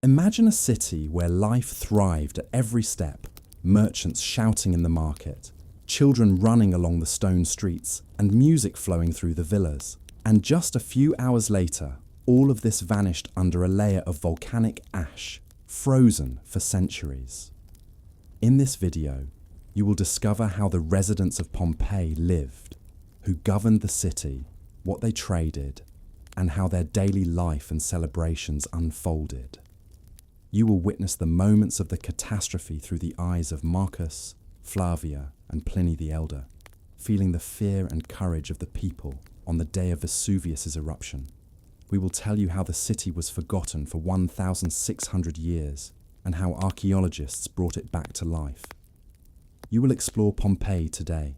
Imagine a city where life thrived at every step, merchants shouting in the market, children running along the stone streets, and music flowing through the villas. And just a few hours later, all of this vanished under a layer of volcanic ash, frozen for centuries. In this video, you will discover how the residents of Pompeii lived, who governed the city, what they traded, and how their daily life and celebrations unfolded. You will witness the moments of the catastrophe through the eyes of Marcus, Flavia, and Pliny the Elder, feeling the fear and courage of the people on the day of Vesuvius's eruption. We will tell you how the city was forgotten for 1,600 years and how archaeologists brought it back to life. You will explore Pompeii today,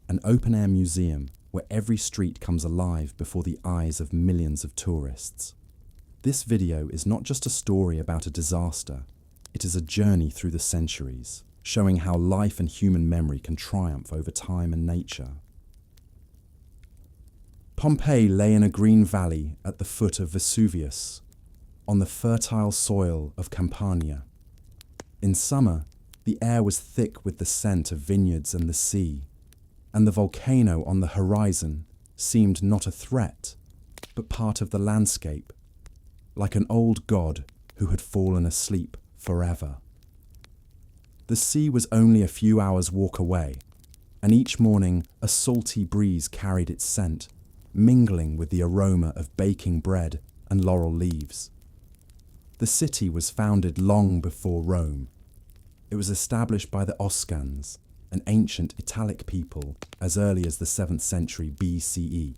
an open-air museum where every street comes alive before the eyes of millions of tourists. This video is not just a story about a disaster, it is a journey through the centuries, showing how life and human memory can triumph over time and nature. Pompeii lay in a green valley at the foot of Vesuvius, on the fertile soil of Campania. In summer, the air was thick with the scent of vineyards and the sea, and the volcano on the horizon seemed not a threat, but part of the landscape, like an old god who had fallen asleep forever. The sea was only a few hours' walk away, and each morning a salty breeze carried its scent, mingling with the aroma of baking bread and laurel leaves. The city was founded long before Rome. It was established by the Oscans, an ancient Italic people, as early as the 7th century BCE.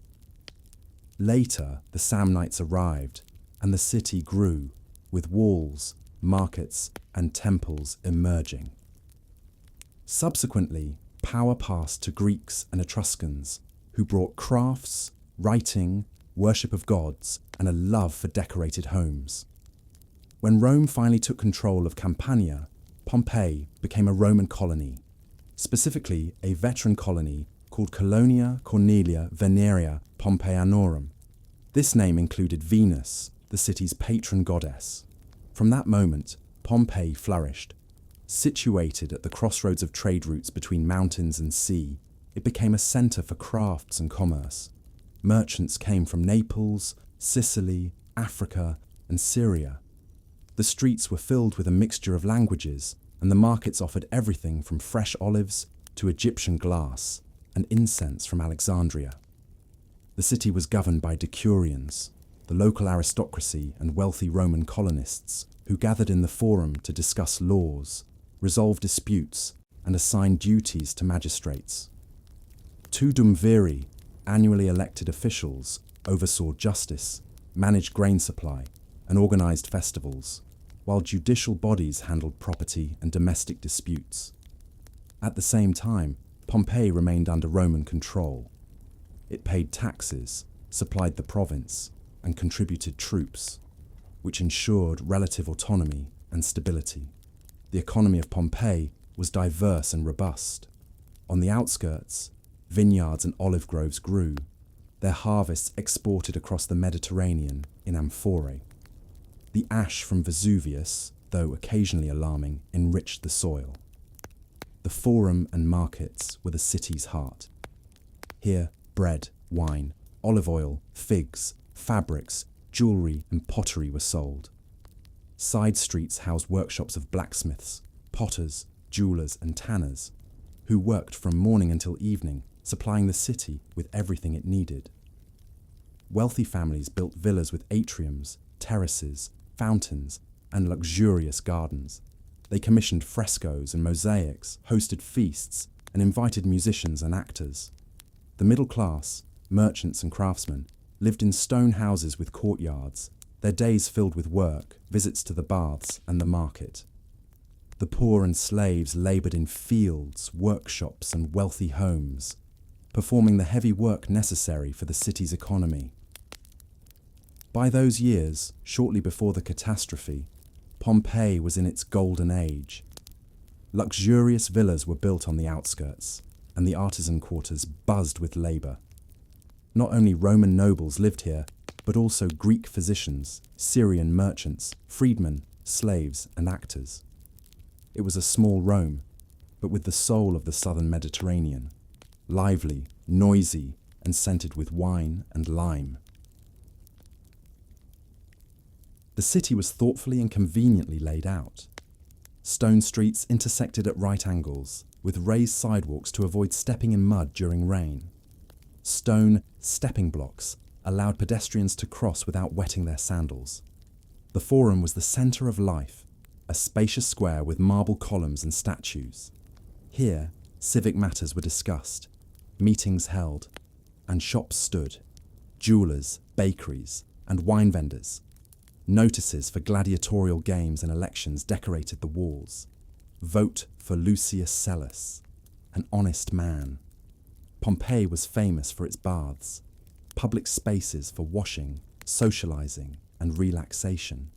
Later, the Samnites arrived, and the city grew, with walls, markets, and temples emerging. Subsequently, power passed to Greeks and Etruscans, who brought crafts, writing, worship of gods, and a love for decorated homes. When Rome finally took control of Campania, Pompeii became a Roman colony, specifically a veteran colony called Colonia Cornelia Veneria Pompeianorum. This name included Venus, the city's patron goddess. From that moment, Pompeii flourished. Situated at the crossroads of trade routes between mountains and sea, it became a centre for crafts and commerce. Merchants came from Naples, Sicily, Africa, and Syria. The streets were filled with a mixture of languages, and the markets offered everything from fresh olives to Egyptian glass and incense from Alexandria. The city was governed by decurions, the local aristocracy and wealthy Roman colonists who gathered in the forum to discuss laws, resolve disputes, and assign duties to magistrates. Two Duumviri, annually elected officials, oversaw justice, managed grain supply, and organized festivals, while judicial bodies handled property and domestic disputes. At the same time, Pompeii remained under Roman control. It paid taxes, supplied the province, and contributed troops, which ensured relative autonomy and stability. The economy of Pompeii was diverse and robust. On the outskirts, vineyards and olive groves grew, their harvests exported across the Mediterranean in amphorae. The ash from Vesuvius, though occasionally alarming, enriched the soil. The forum and markets were the city's heart. Here, bread, wine, olive oil, figs, fabrics, jewellery and pottery were sold. Side streets housed workshops of blacksmiths, potters, jewellers and tanners, who worked from morning until evening, supplying the city with everything it needed. Wealthy families built villas with atriums, terraces, fountains, and luxurious gardens. They commissioned frescoes and mosaics, hosted feasts, and invited musicians and actors. The middle class, merchants and craftsmen, lived in stone houses with courtyards, their days filled with work, visits to the baths and the market. The poor and slaves laboured in fields, workshops and wealthy homes, performing the heavy work necessary for the city's economy. By those years, shortly before the catastrophe, Pompeii was in its golden age. Luxurious villas were built on the outskirts, and the artisan quarters buzzed with labour. Not only Roman nobles lived here, but also Greek physicians, Syrian merchants, freedmen, slaves, and actors. It was a small Rome, but with the soul of the southern Mediterranean, lively, noisy, and scented with wine and lime. The city was thoughtfully and conveniently laid out. Stone streets intersected at right angles, with raised sidewalks to avoid stepping in mud during rain. Stone stepping blocks allowed pedestrians to cross without wetting their sandals. The Forum was the centre of life, a spacious square with marble columns and statues. Here, civic matters were discussed, meetings held, and shops stood, jewellers, bakeries, and wine vendors. Notices for gladiatorial games and elections decorated the walls. Vote for Lucius Sellus, an honest man. Pompeii was famous for its baths, public spaces for washing, socializing, and relaxation.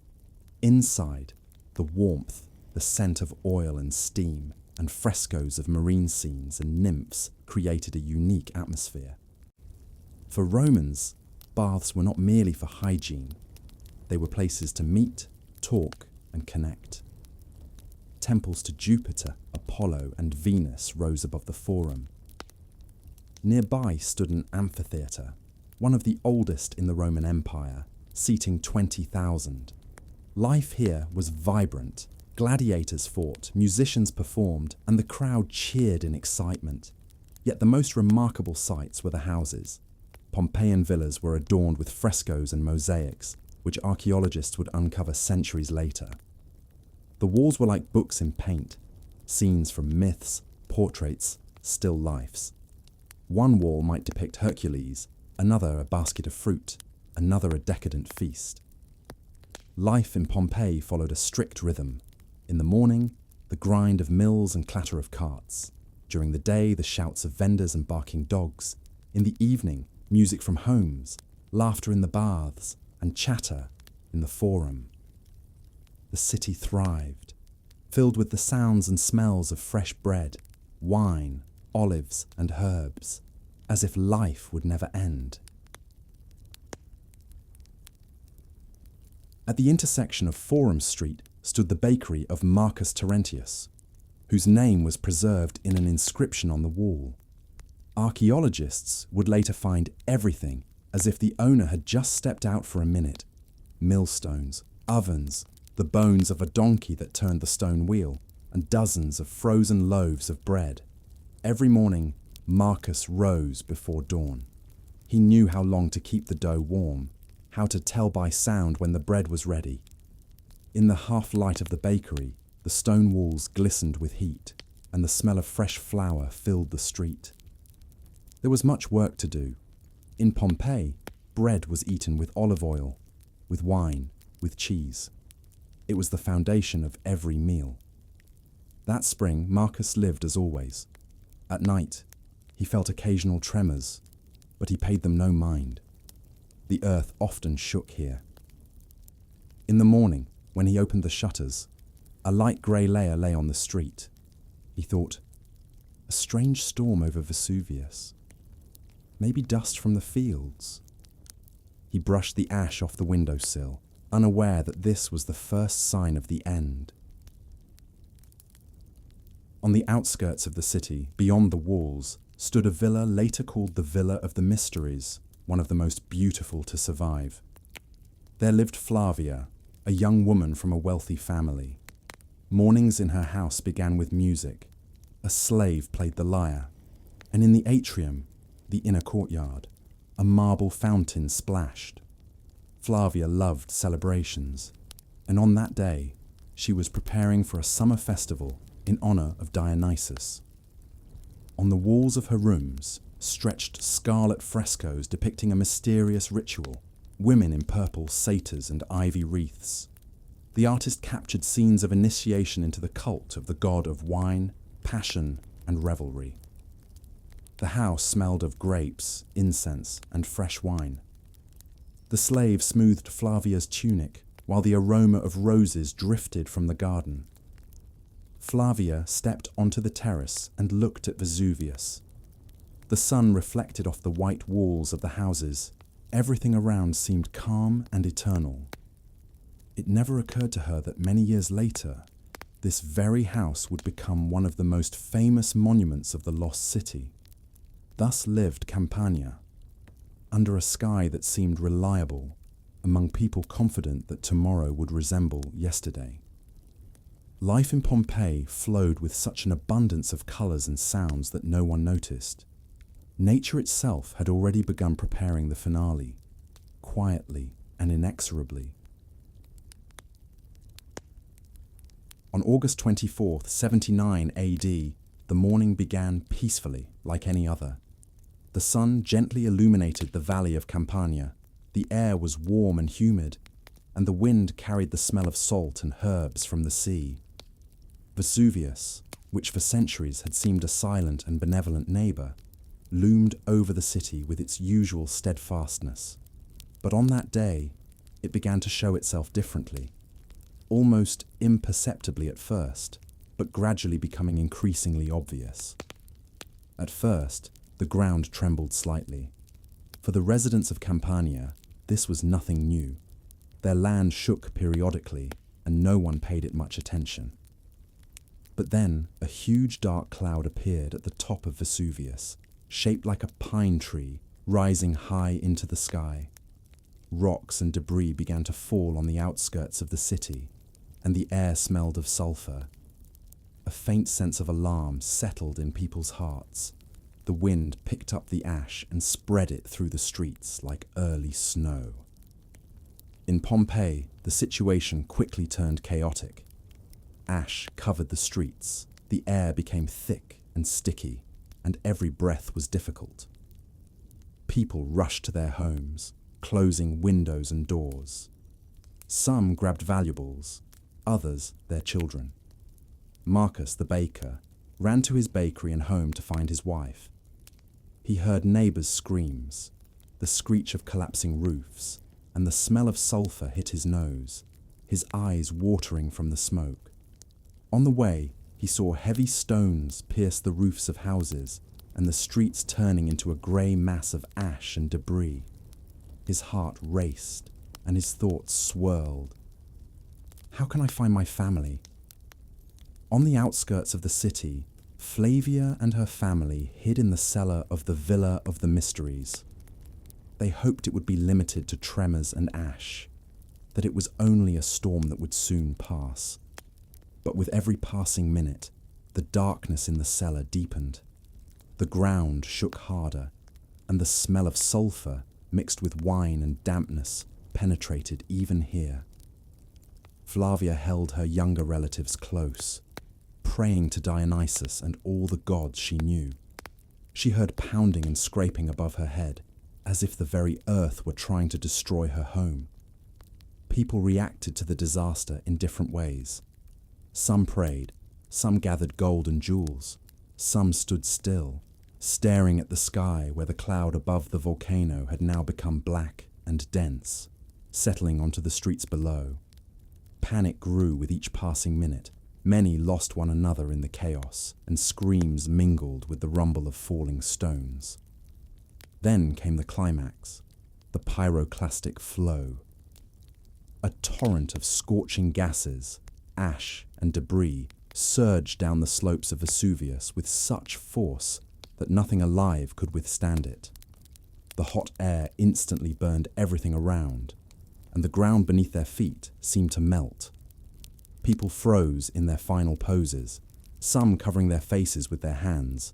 Inside, the warmth, the scent of oil and steam, and frescoes of marine scenes and nymphs created a unique atmosphere. For Romans, baths were not merely for hygiene. They were places to meet, talk, and connect. Temples to Jupiter, Apollo, and Venus rose above the Forum. Nearby stood an amphitheatre, one of the oldest in the Roman Empire, seating 20,000. Life here was vibrant. Gladiators fought, musicians performed, and the crowd cheered in excitement. Yet the most remarkable sights were the houses. Pompeian villas were adorned with frescoes and mosaics, which archaeologists would uncover centuries later. The walls were like books in paint, scenes from myths, portraits, still lifes. One wall might depict Hercules, another a basket of fruit, another a decadent feast. Life in Pompeii followed a strict rhythm. In the morning, the grind of mills and clatter of carts. During the day, the shouts of vendors and barking dogs. In the evening, music from homes, laughter in the baths, and chatter in the Forum. The city thrived, filled with the sounds and smells of fresh bread, wine, olives, and herbs, as if life would never end. At the intersection of Forum Street stood the bakery of Marcus Terentius, whose name was preserved in an inscription on the wall. Archaeologists would later find everything as if the owner had just stepped out for a minute. Millstones, ovens, the bones of a donkey that turned the stone wheel, and dozens of frozen loaves of bread. Every morning, Marcus rose before dawn. He knew how long to keep the dough warm, how to tell by sound when the bread was ready. In the half-light of the bakery, the stone walls glistened with heat, and the smell of fresh flour filled the street. There was much work to do. In Pompeii, bread was eaten with olive oil, with wine, with cheese. It was the foundation of every meal. That spring, Marcus lived as always. At night, he felt occasional tremors, but he paid them no mind. The earth often shook here. In the morning, when he opened the shutters, a light grey layer lay on the street. He thought, a strange storm over Vesuvius. Maybe dust from the fields. He brushed the ash off the windowsill, unaware that this was the first sign of the end. On the outskirts of the city, beyond the walls, stood a villa later called the Villa of the Mysteries, one of the most beautiful to survive. There lived Flavia, a young woman from a wealthy family. Mornings in her house began with music. A slave played the lyre, and in the atrium, the inner courtyard, a marble fountain splashed. Flavia loved celebrations, and on that day, she was preparing for a summer festival in honor of Dionysus. On the walls of her rooms stretched scarlet frescoes depicting a mysterious ritual, women in purple satyrs and ivy wreaths. The artist captured scenes of initiation into the cult of the god of wine, passion, and revelry. The house smelled of grapes, incense, and fresh wine. The slave smoothed Flavia's tunic, while the aroma of roses drifted from the garden. Flavia stepped onto the terrace and looked at Vesuvius. The sun reflected off the white walls of the houses, Everything around seemed calm and eternal. It never occurred to her that many years later, this very house would become one of the most famous monuments of the lost city. Thus lived Campania, under a sky that seemed reliable, among people confident that tomorrow would resemble yesterday. Life in Pompeii flowed with such an abundance of colours and sounds that no one noticed. Nature itself had already begun preparing the finale, quietly and inexorably. On August 24th, 79 AD, the morning began peacefully like any other. The sun gently illuminated the valley of Campania. The air was warm and humid, and the wind carried the smell of salt and herbs from the sea. Vesuvius, which for centuries had seemed a silent and benevolent neighbour, loomed over the city with its usual steadfastness. But on that day, it began to show itself differently, almost imperceptibly at first, but gradually becoming increasingly obvious. At first, the ground trembled slightly. For the residents of Campania, this was nothing new. Their land shook periodically, and no one paid it much attention. But then a huge dark cloud appeared at the top of Vesuvius, shaped like a pine tree, rising high into the sky. Rocks and debris began to fall on the outskirts of the city, and the air smelled of sulphur. A faint sense of alarm settled in people's hearts. The wind picked up the ash and spread it through the streets like early snow. In Pompeii, the situation quickly turned chaotic. Ash covered the streets, the air became thick and sticky, and every breath was difficult. People rushed to their homes, closing windows and doors. Some grabbed valuables, others their children. Marcus, the baker, ran to his bakery and home to find his wife. He heard neighbours' screams, the screech of collapsing roofs, and the smell of sulphur hit his nose, his eyes watering from the smoke. On the way, he saw heavy stones pierce the roofs of houses and the streets turning into a grey mass of ash and debris. His heart raced and his thoughts swirled. How can I find my family? On the outskirts of the city, Flavia and her family hid in the cellar of the Villa of the Mysteries. They hoped it would be limited to tremors and ash, that it was only a storm that would soon pass. But with every passing minute, the darkness in the cellar deepened. The ground shook harder, and the smell of sulphur mixed with wine and dampness penetrated even here. Flavia held her younger relatives close, praying to Dionysus and all the gods she knew. She heard pounding and scraping above her head, as if the very earth were trying to destroy her home. People reacted to the disaster in different ways. Some prayed, some gathered gold and jewels, some stood still, staring at the sky where the cloud above the volcano had now become black and dense, settling onto the streets below. Panic grew with each passing minute. Many lost one another in the chaos, and screams mingled with the rumble of falling stones. Then came the climax, the pyroclastic flow. A torrent of scorching gases, ash and debris surged down the slopes of Vesuvius with such force that nothing alive could withstand it. The hot air instantly burned everything around, and the ground beneath their feet seemed to melt. People froze in their final poses, some covering their faces with their hands,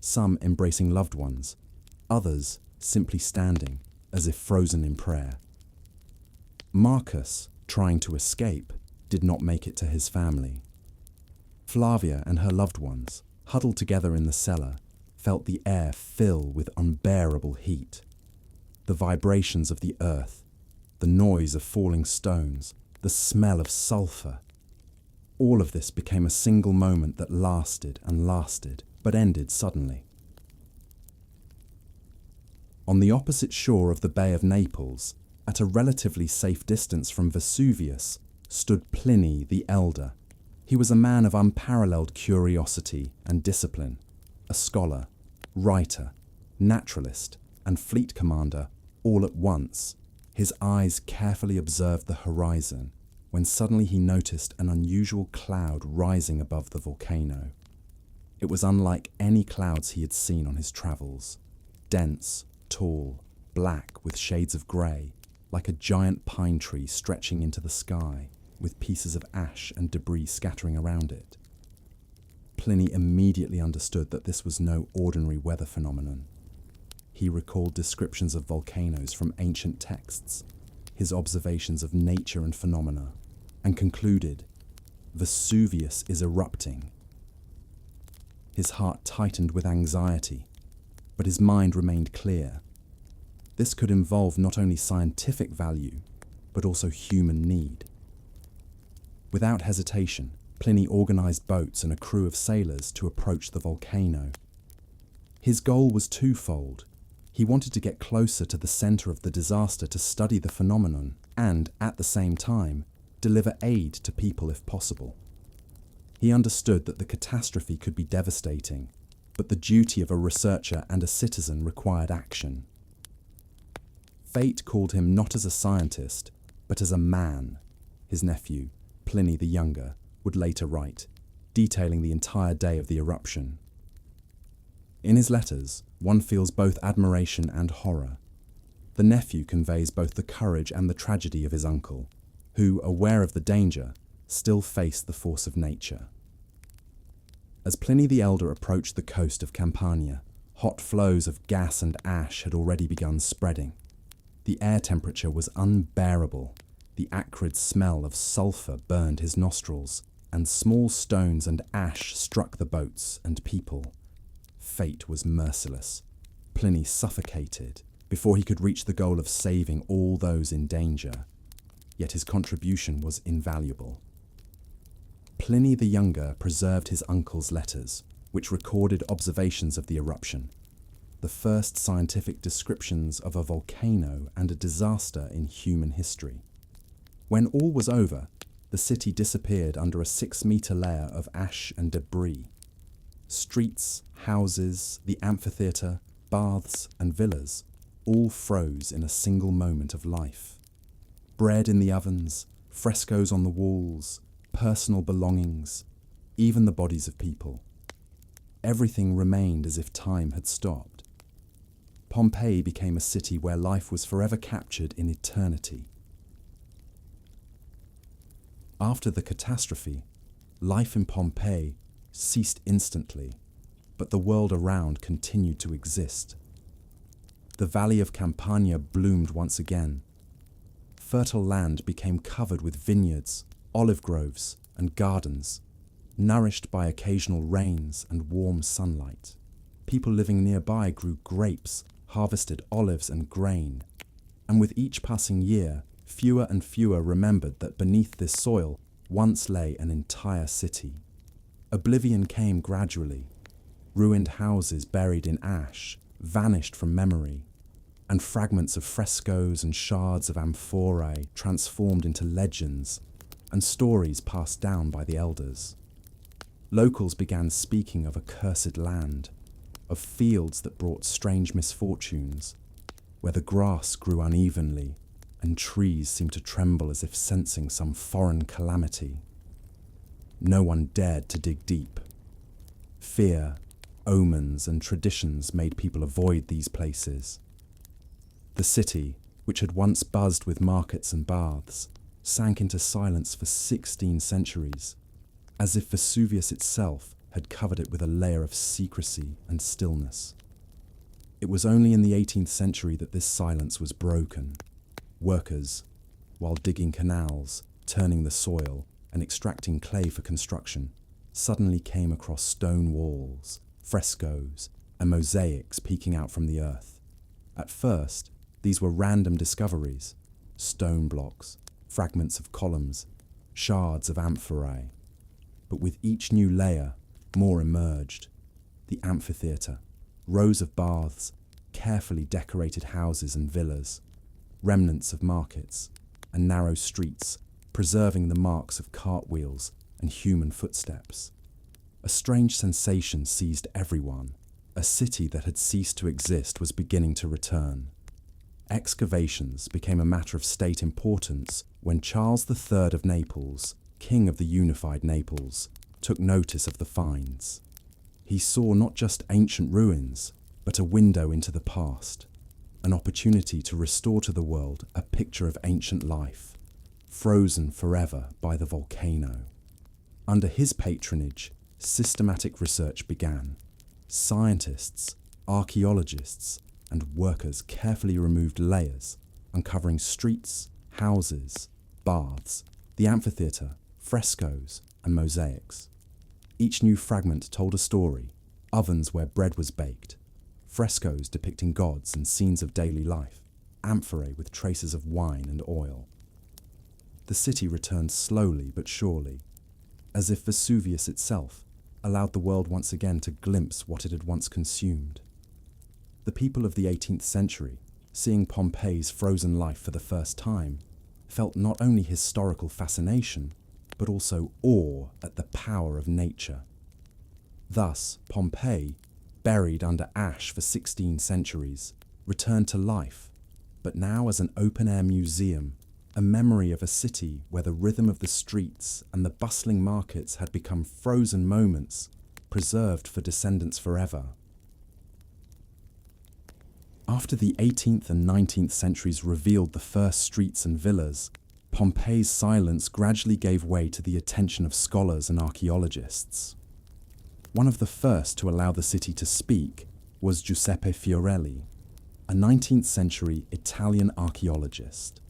some embracing loved ones, others simply standing as if frozen in prayer. Marcus, trying to escape, did not make it to his family. Flavia and her loved ones, huddled together in the cellar, felt the air fill with unbearable heat. The vibrations of the earth, the noise of falling stones, the smell of sulphur. All of this became a single moment that lasted and lasted, but ended suddenly. On the opposite shore of the Bay of Naples, at a relatively safe distance from Vesuvius, stood Pliny the Elder. He was a man of unparalleled curiosity and discipline, a scholar, writer, naturalist, and fleet commander, All at once, his eyes carefully observed the horizon when suddenly he noticed an unusual cloud rising above the volcano. It was unlike any clouds he had seen on his travels. Dense, tall, black with shades of grey, like a giant pine tree stretching into the sky, with pieces of ash and debris scattering around it. Pliny immediately understood that this was no ordinary weather phenomenon. He recalled descriptions of volcanoes from ancient texts, his observations of nature and phenomena, and concluded, Vesuvius is erupting. His heart tightened with anxiety, but his mind remained clear. This could involve not only scientific value, but also human need. Without hesitation, Pliny organized boats and a crew of sailors to approach the volcano. His goal was twofold. He wanted to get closer to the center of the disaster to study the phenomenon and, at the same time, deliver aid to people if possible. He understood that the catastrophe could be devastating, but the duty of a researcher and a citizen required action. Fate called him not as a scientist, but as a man, his nephew, Pliny the Younger, would later write, detailing the entire day of the eruption. In his letters, one feels both admiration and horror. The nephew conveys both the courage and the tragedy of his uncle, who, aware of the danger, still faced the force of nature. As Pliny the Elder approached the coast of Campania, hot flows of gas and ash had already begun spreading. The air temperature was unbearable. The acrid smell of sulphur burned his nostrils, and small stones and ash struck the boats and people. Fate was merciless. Pliny suffocated before he could reach the goal of saving all those in danger. Yet his contribution was invaluable. Pliny the Younger preserved his uncle's letters, which recorded observations of the eruption, the first scientific descriptions of a volcano and a disaster in human history. When all was over, the city disappeared under a 6-meter layer of ash and debris. Streets, houses, the amphitheatre, baths, and villas all froze in a single moment of life. Bread in the ovens, frescoes on the walls, personal belongings, even the bodies of people. Everything remained as if time had stopped. Pompeii became a city where life was forever captured in eternity. After the catastrophe, life in Pompeii ceased instantly, but the world around continued to exist. The valley of Campania bloomed once again. Fertile land became covered with vineyards, olive groves, and gardens, nourished by occasional rains and warm sunlight. People living nearby grew grapes, harvested olives and grain, and with each passing year, fewer and fewer remembered that beneath this soil once lay an entire city. Oblivion came gradually. Ruined houses buried in ash vanished from memory, and fragments of frescoes and shards of amphorae transformed into legends and stories passed down by the elders. Locals began speaking of a cursed land, of fields that brought strange misfortunes, where the grass grew unevenly and trees seemed to tremble as if sensing some foreign calamity. No one dared to dig deep. Fear, omens, and traditions made people avoid these places. The city, which had once buzzed with markets and baths, sank into silence for 16 centuries, as if Vesuvius itself had covered it with a layer of secrecy and stillness. It was only in the 18th century that this silence was broken. Workers, while digging canals, turning the soil, and extracting clay for construction, suddenly came across stone walls, frescoes, and mosaics peeking out from the earth. At first, these were random discoveries: stone blocks, fragments of columns, shards of amphorae. But with each new layer, more emerged. The amphitheatre, rows of baths, carefully decorated houses and villas, remnants of markets, and narrow streets, preserving the marks of cartwheels and human footsteps. A strange sensation seized everyone. A city that had ceased to exist was beginning to return. Excavations became a matter of state importance when Charles III of Naples, king of the unified Naples, took notice of the finds. He saw not just ancient ruins, but a window into the past, an opportunity to restore to the world a picture of ancient life, frozen forever by the volcano. Under his patronage, systematic research began. Scientists, archaeologists, and workers carefully removed layers, uncovering streets, houses, baths, the amphitheatre, frescoes, and mosaics. Each new fragment told a story: ovens where bread was baked, frescoes depicting gods and scenes of daily life, amphorae with traces of wine and oil. The city returned slowly but surely, as if Vesuvius itself allowed the world once again to glimpse what it had once consumed. The people of the 18th century, seeing Pompeii's frozen life for the first time, felt not only historical fascination, but also awe at the power of nature. Thus, Pompeii, buried under ash for 16 centuries, returned to life, but now as an open-air museum, a memory of a city where the rhythm of the streets and the bustling markets had become frozen moments, preserved for descendants forever. After the 18th and 19th centuries revealed the first streets and villas, Pompeii's silence gradually gave way to the attention of scholars and archaeologists. One of the first to allow the city to speak was Giuseppe Fiorelli, a 19th century Italian archaeologist.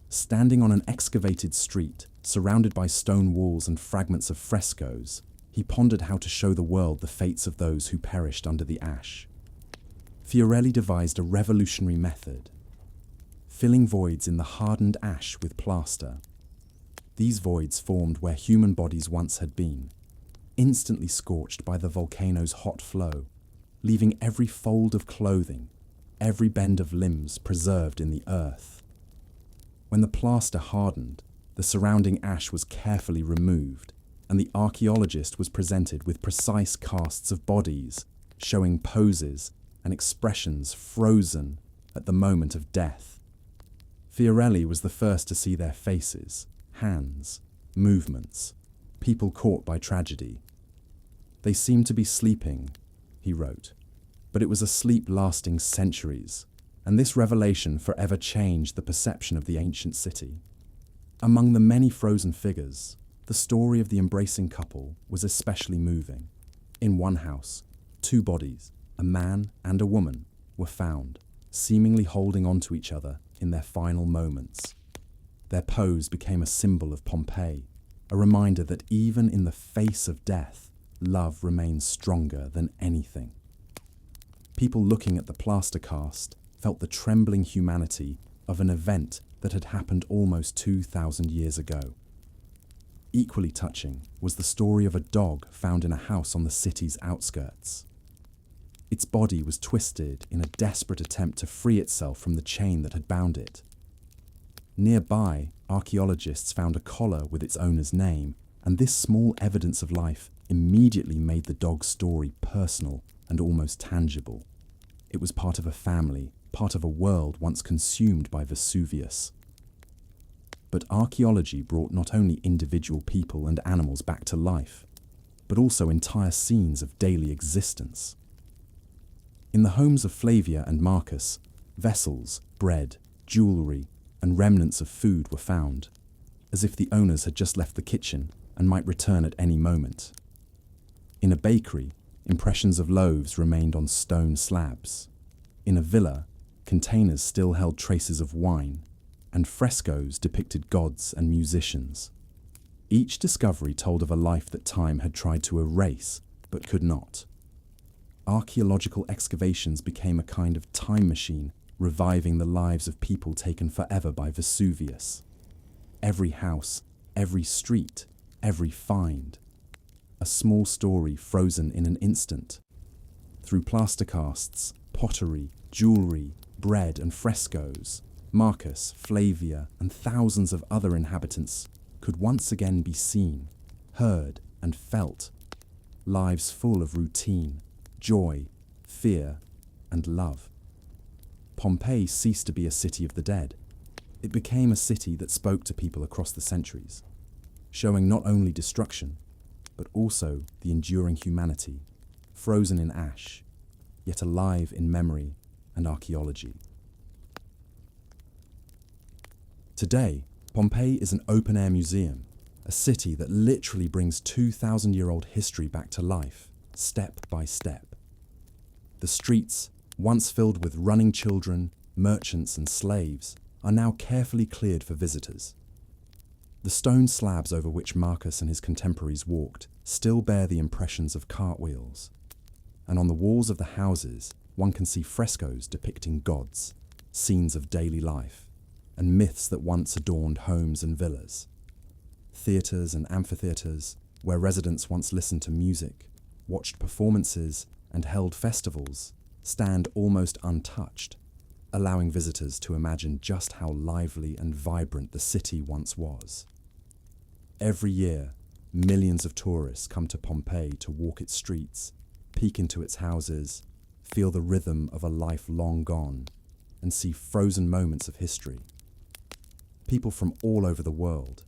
Standing on an excavated street, surrounded by stone walls and fragments of frescoes, he pondered how to show the world the fates of those who perished under the ash. Fiorelli devised a revolutionary method: filling voids in the hardened ash with plaster. These voids formed where human bodies once had been, instantly scorched by the volcano's hot flow, leaving every fold of clothing, every bend of limbs preserved in the earth. When the plaster hardened, the surrounding ash was carefully removed, and the archaeologist was presented with precise casts of bodies, showing poses and expressions frozen at the moment of death. Fiorelli was the first to see their faces, hands, movements, people caught by tragedy. They seemed to be sleeping, he wrote, but it was a sleep lasting centuries, and this revelation forever changed the perception of the ancient city. Among the many frozen figures, the story of the embracing couple was especially moving. In one house, 2 bodies, a man and a woman, were found, seemingly holding on to each other in their final moments. Their pose became a symbol of Pompeii, a reminder that even in the face of death, love remains stronger than anything. People looking at the plaster cast felt the trembling humanity of an event that had happened almost 2,000 years ago. Equally touching was the story of a dog found in a house on the city's outskirts. Its body was twisted in a desperate attempt to free itself from the chain that had bound it. Nearby, archaeologists found a collar with its owner's name, and this small evidence of life immediately made the dog's story personal and almost tangible. It was part of a family, part of a world once consumed by Vesuvius. But archaeology brought not only individual people and animals back to life, but also entire scenes of daily existence. In the homes of Flavia and Marcus, vessels, bread, jewellery, and remnants of food were found, as if the owners had just left the kitchen and might return at any moment. In a bakery, impressions of loaves remained on stone slabs. In a villa, containers still held traces of wine, and frescoes depicted gods and musicians. Each discovery told of a life that time had tried to erase, but could not. Archaeological excavations became a kind of time machine, reviving the lives of people taken forever by Vesuvius. Every house, every street, every find. A small story frozen in an instant. Through plaster casts, pottery, jewellery, bread and frescoes, Marcus, Flavia, and thousands of other inhabitants could once again be seen, heard, and felt. Lives full of routine, joy, fear, and love. Pompeii ceased to be a city of the dead. It became a city that spoke to people across the centuries, showing not only destruction, but also the enduring humanity, frozen in ash, yet alive in memory and archaeology. Today, Pompeii is an open-air museum, a city that literally brings 2,000-year-old history back to life, step by step. The streets, once filled with running children, merchants and slaves, are now carefully cleared for visitors. The stone slabs over which Marcus and his contemporaries walked still bear the impressions of cartwheels, and on the walls of the houses one can see frescoes depicting gods, scenes of daily life, and myths that once adorned homes and villas. Theatres and amphitheatres, where residents once listened to music, watched performances, and held festivals, stand almost untouched, allowing visitors to imagine just how lively and vibrant the city once was. Every year, millions of tourists come to Pompeii to walk its streets, peek into its houses, feel the rhythm of a life long gone, and see frozen moments of history. People from all over the world,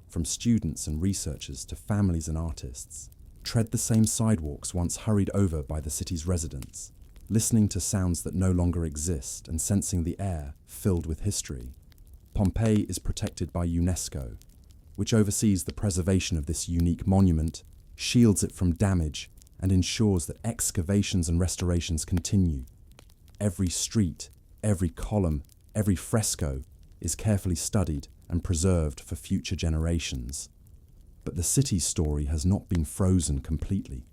from students and researchers to families and artists, tread the same sidewalks once hurried over by the city's residents, listening to sounds that no longer exist and sensing the air filled with history. Pompeii is protected by UNESCO, which oversees the preservation of this unique monument, shields it from damage, and ensures that excavations and restorations continue. Every street, every column, every fresco is carefully studied and preserved for future generations. But the city's story has not been frozen completely.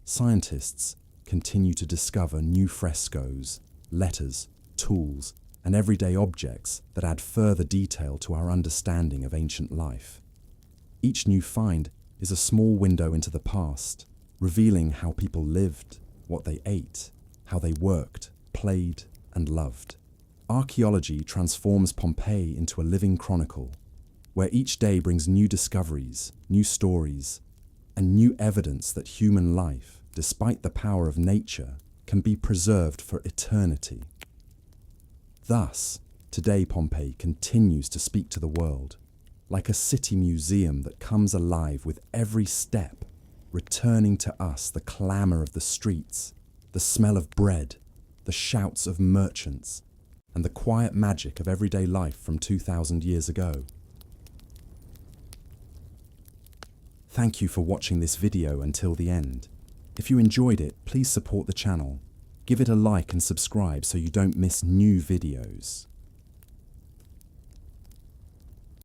Scientists continue to discover new frescoes, letters, tools, and everyday objects that add further detail to our understanding of ancient life. Each new find is a small window into the past, revealing how people lived, what they ate, how they worked, played, and loved. Archaeology transforms Pompeii into a living chronicle, where each day brings new discoveries, new stories, and new evidence that human life, despite the power of nature, can be preserved for eternity. Thus, today Pompeii continues to speak to the world, like a city museum that comes alive with every step, returning to us the clamour of the streets, the smell of bread, the shouts of merchants, and the quiet magic of everyday life from 2,000 years ago. Thank you for watching this video until the end. If you enjoyed it, please support the channel. Give it a like and subscribe so you don't miss new videos.